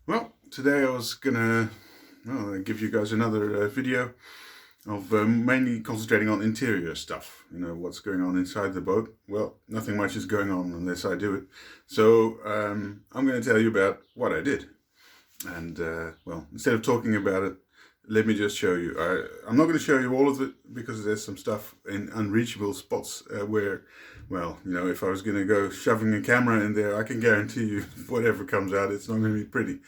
Well, today I was gonna give you guys another video of mainly concentrating on interior stuff. You know, what's going on inside the boat. Well, nothing much is going on unless I do it. So I'm going to tell you about what I did. And well, instead of talking about it, let me just show you. I'm not going to show you all of it because there's some stuff in unreachable spots where, well, you know, if I was going to go shoving a camera in there, I can guarantee you whatever comes out, it's not going to be pretty.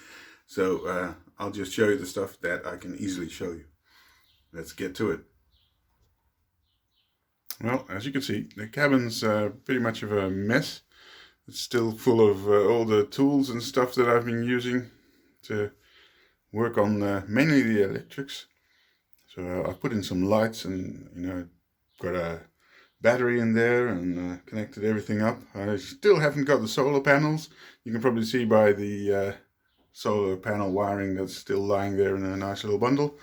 So I'll just show you the stuff that I can easily show you. Let's get to it. Well, as you can see, the cabin's pretty much of a mess. It's still full of all the tools and stuff that I've been using to work on mainly the electrics. So I've put in some lights and, you know, got a battery in there and connected everything up. I still haven't got the solar panels. You can probably see by the solar panel wiring that's still lying there in a nice little bundle.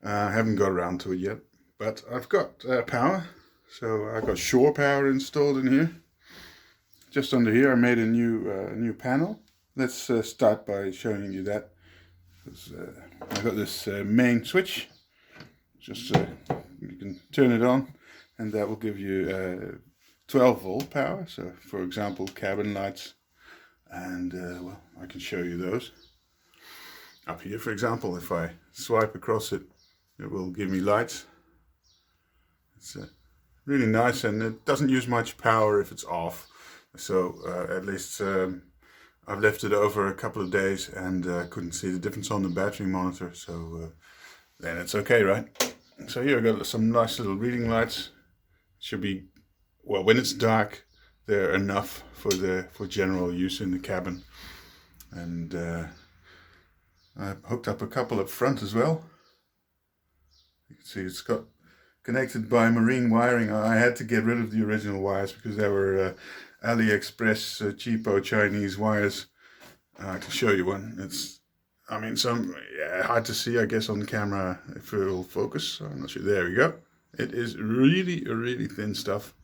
I haven't got around to it yet, but I've got power. So I've got shore power installed in here. Just under here I made a new panel. Let's start by showing you that. I've got this main switch. Just you can turn it on and that will give you 12 volt power. So for example, cabin lights. And well, I can show you those. Up here, for example, if I swipe across it, it will give me lights. It's really nice, and it doesn't use much power if it's off. So at least I've left it over a couple of days and couldn't see the difference on the battery monitor. So then it's okay, right? So here I got some nice little reading lights. Should be, well, when it's dark, they're enough for general use in the cabin. And I've hooked up a couple up front as well. You can see it's got connected by marine wiring. I had to get rid of the original wires because they were AliExpress cheapo Chinese wires. I can show you one. It's, I mean, hard to see, I guess, on the camera if it will focus. I'm not sure. There we go. It is really thin stuff,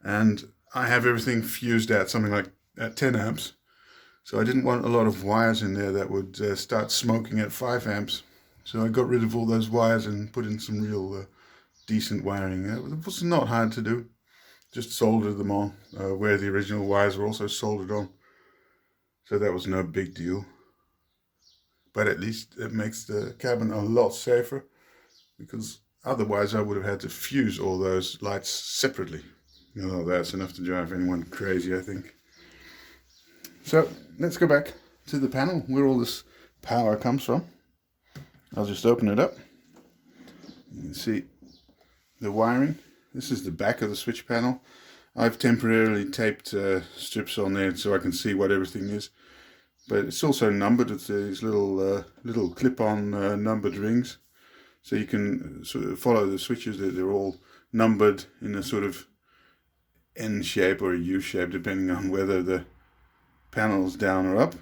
and I have everything fused at something like at 10 amps. So I didn't want a lot of wires in there that would start smoking at 5 amps. So I got rid of all those wires and put in some real decent wiring. It was not hard to do. Just soldered them on where the original wires were also soldered on. So that was no big deal. But at least it makes the cabin a lot safer, because otherwise I would have had to fuse all those lights separately. You know, that's enough to drive anyone crazy, I think. So let's go back to the panel where all this power comes from. I'll just open it up. You can see the wiring. This is the back of the switch panel. I've temporarily taped strips on there so I can see what everything is. But it's also numbered with these little clip-on numbered rings. So you can sort of follow the switches. They're all numbered in a sort of N shape or a U shape, depending on whether the panel's down or up.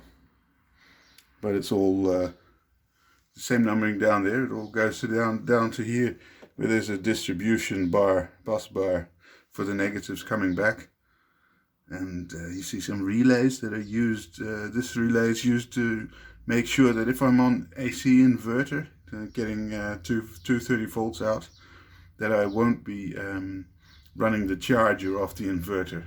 But it's all the same numbering down there. It all goes down to here, where there's a distribution bus bar for the negatives coming back. And you see some relays that are used. This relay is used to make sure that if I'm on AC inverter, getting 230 volts out, that I won't be running the charger off the inverter.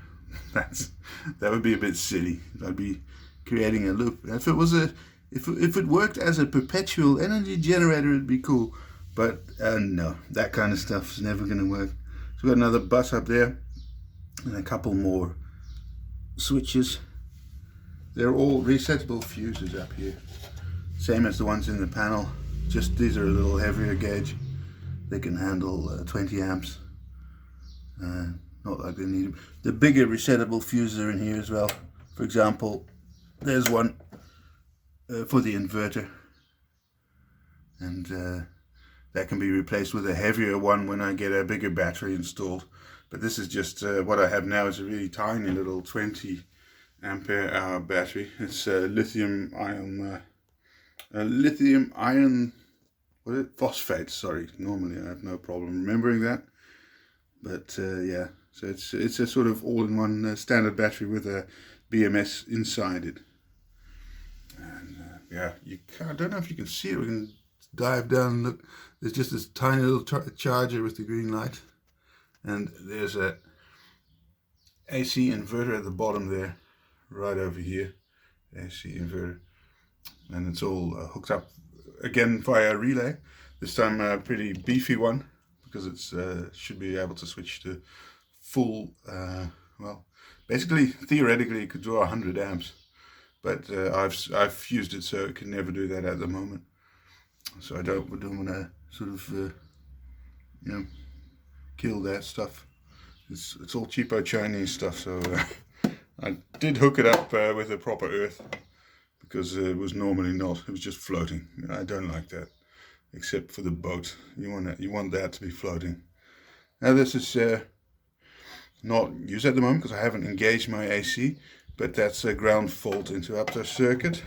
That would be a bit silly. I'd be creating a loop. If it worked as a perpetual energy generator, it'd be cool. But no, that kind of stuff is never going to work. So we've got another bus up there and a couple more switches. They're all resettable fuses up here, same as the ones in the panel, just these are a little heavier gauge. They can handle 20 amps. Not like they need them. The bigger resettable fuses are in here as well. For example, there's one for the inverter, and that can be replaced with a heavier one when I get a bigger battery installed. But this is just what I have now is a really tiny little 20 ampere hour battery. It's lithium iron phosphate. Sorry, normally I have no problem remembering that. But yeah, so it's a sort of all-in-one standard battery with a BMS inside it. And yeah, I don't know if you can see it. We can dive down and look. There's just this tiny little charger with the green light, and there's a AC inverter at the bottom there, right over here. AC inverter, and it's all hooked up again via relay. This time a pretty beefy one, because it's should be able to switch to full. Well, basically theoretically it could draw 100 amps, but I've fused it so it can never do that at the moment. So I don't want to sort of you know, kill that stuff. It's all cheapo Chinese stuff. So I did hook it up with a proper earth, because it was normally not. It was just floating. I don't like that, except for the boat. You want that to be floating. Now this is not used at the moment because I haven't engaged my AC, but that's a ground fault interrupter circuit.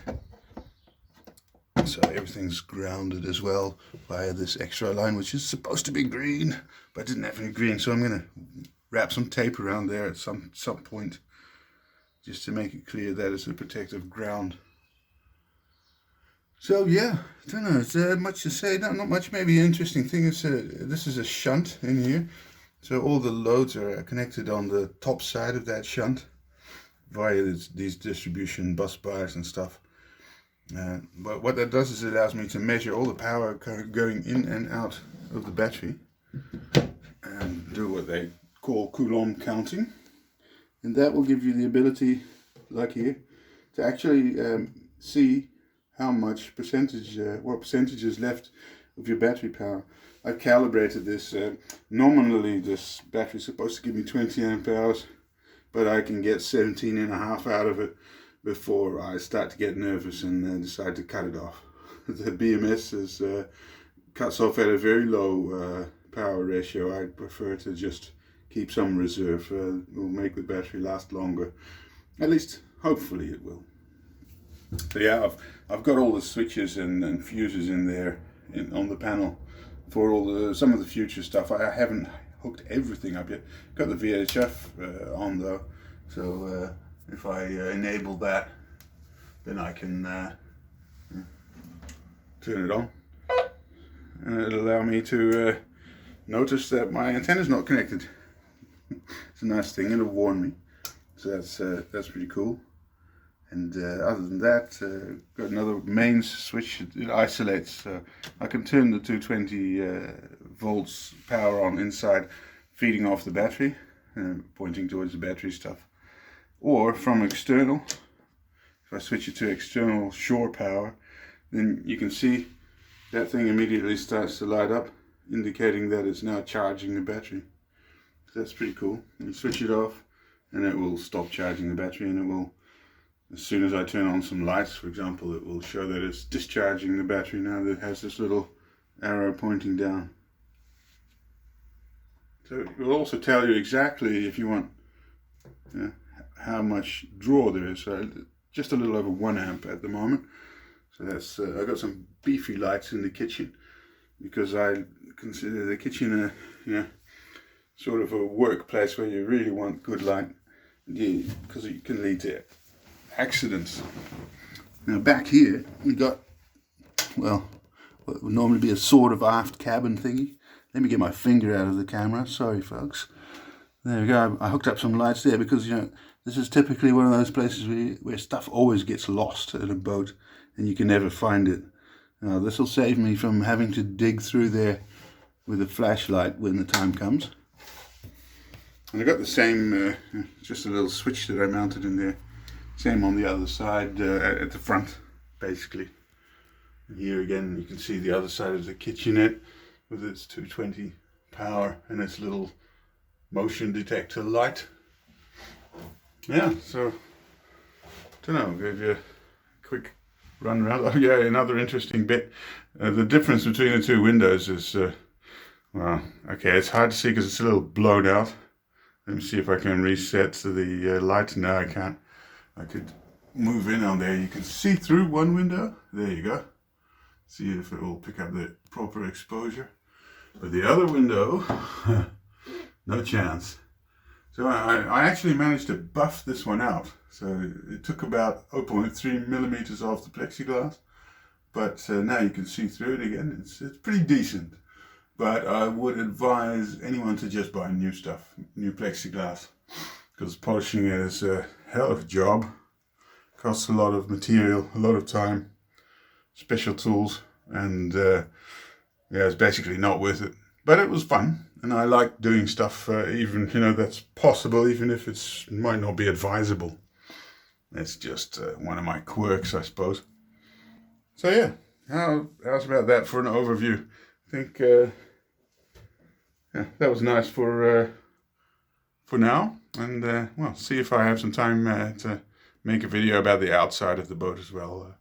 So everything's grounded as well via this extra line, which is supposed to be green, but I didn't have any green, so I'm going to wrap some tape around there at some point, just to make it clear that it's a protective ground. So yeah, I don't know, it's much to say, not much. Maybe an interesting thing is this is a shunt in here, so all the loads are connected on the top side of that shunt via these distribution bus bars and stuff. But what that does is it allows me to measure all the power going in and out of the battery and do what they call Coulomb counting, and that will give you the ability, like here, to actually see how much percentage, what percentage is left of your battery power. I've calibrated this. Nominally this battery is supposed to give me 20 amp hours, but I can get 17.5 out of it before I start to get nervous and decide to cut it off. The BMS cuts off at a very low power ratio. I prefer to just keep some reserve. It will make the battery last longer. At least, hopefully it will. So yeah, I've got all the switches and fuses in there on the panel for all some of the future stuff. I haven't hooked everything up yet. Got the VHF on though, so if I enable that, then I can turn it on, and it'll allow me to notice that my antenna's not connected. It's a nice thing. It'll warn me, so that's pretty cool. And other than that, got another mains switch. It isolates, so I can turn the 220 volts power on inside, feeding off the battery, pointing towards the battery stuff. Or from external, if I switch it to external shore power, then you can see that thing immediately starts to light up, indicating that it's now charging the battery. So that's pretty cool. You switch it off and it will stop charging the battery, and it will, as soon as I turn on some lights, for example, it will show that it's discharging the battery now that it has this little arrow pointing down. So it will also tell you exactly, if you want, how much draw there is. So just a little over 1 amp at the moment. So that's I got some beefy lights in the kitchen, because I consider the kitchen a sort of a workplace where you really want good light, because it can lead to accidents. Now back here we got, well, what would normally be a sort of aft cabin thingy. Let me get my finger out of the camera, sorry folks. There we go. I hooked up some lights there because, this is typically one of those places where stuff always gets lost in a boat and you can never find it. Now this will save me from having to dig through there with a flashlight when the time comes. And I got the same, just a little switch that I mounted in there. Same on the other side, at the front, basically. And here again, you can see the other side of the kitchenette with its 220 power and its little motion detector light. Yeah, so, don't know, give you a quick run around. Oh yeah, another interesting bit. The difference between the two windows is, well, okay, it's hard to see because it's a little blown out. Let me see if I can reset to the light. No, I can't. I could move in on there. You can see through one window. There you go. See if it will pick up the proper exposure. But the other window, no chance. So I actually managed to buff this one out. So it took about 0.3 millimeters off the plexiglass. but now you can see through it again. It's pretty decent, but I would advise anyone to just buy new stuff, new plexiglass, because polishing it is a hell of a job. Costs a lot of material, a lot of time, special tools, and yeah, it's basically not worth it. But it was fun, and I like doing stuff, even, you know, that's possible, even if it might not be advisable. It's just one of my quirks, I suppose. So yeah, how's about that for an overview? I think yeah, that was nice for now, and well, see if I have some time to make a video about the outside of the boat as well.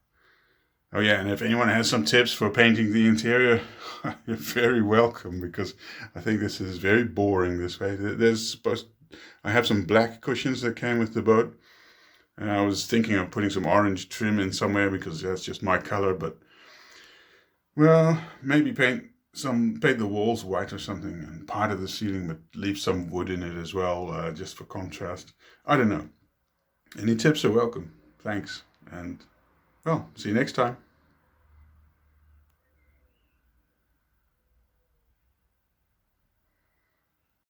Oh yeah, and if anyone has some tips for painting the interior, you're very welcome, because I think this is very boring this way. I have some black cushions that came with the boat, and I was thinking of putting some orange trim in somewhere because that's just my color, but well, maybe paint the walls white or something, and part of the ceiling, but leave some wood in it as well, just for contrast. I don't know. Any tips are welcome. Thanks, and well, see you next time.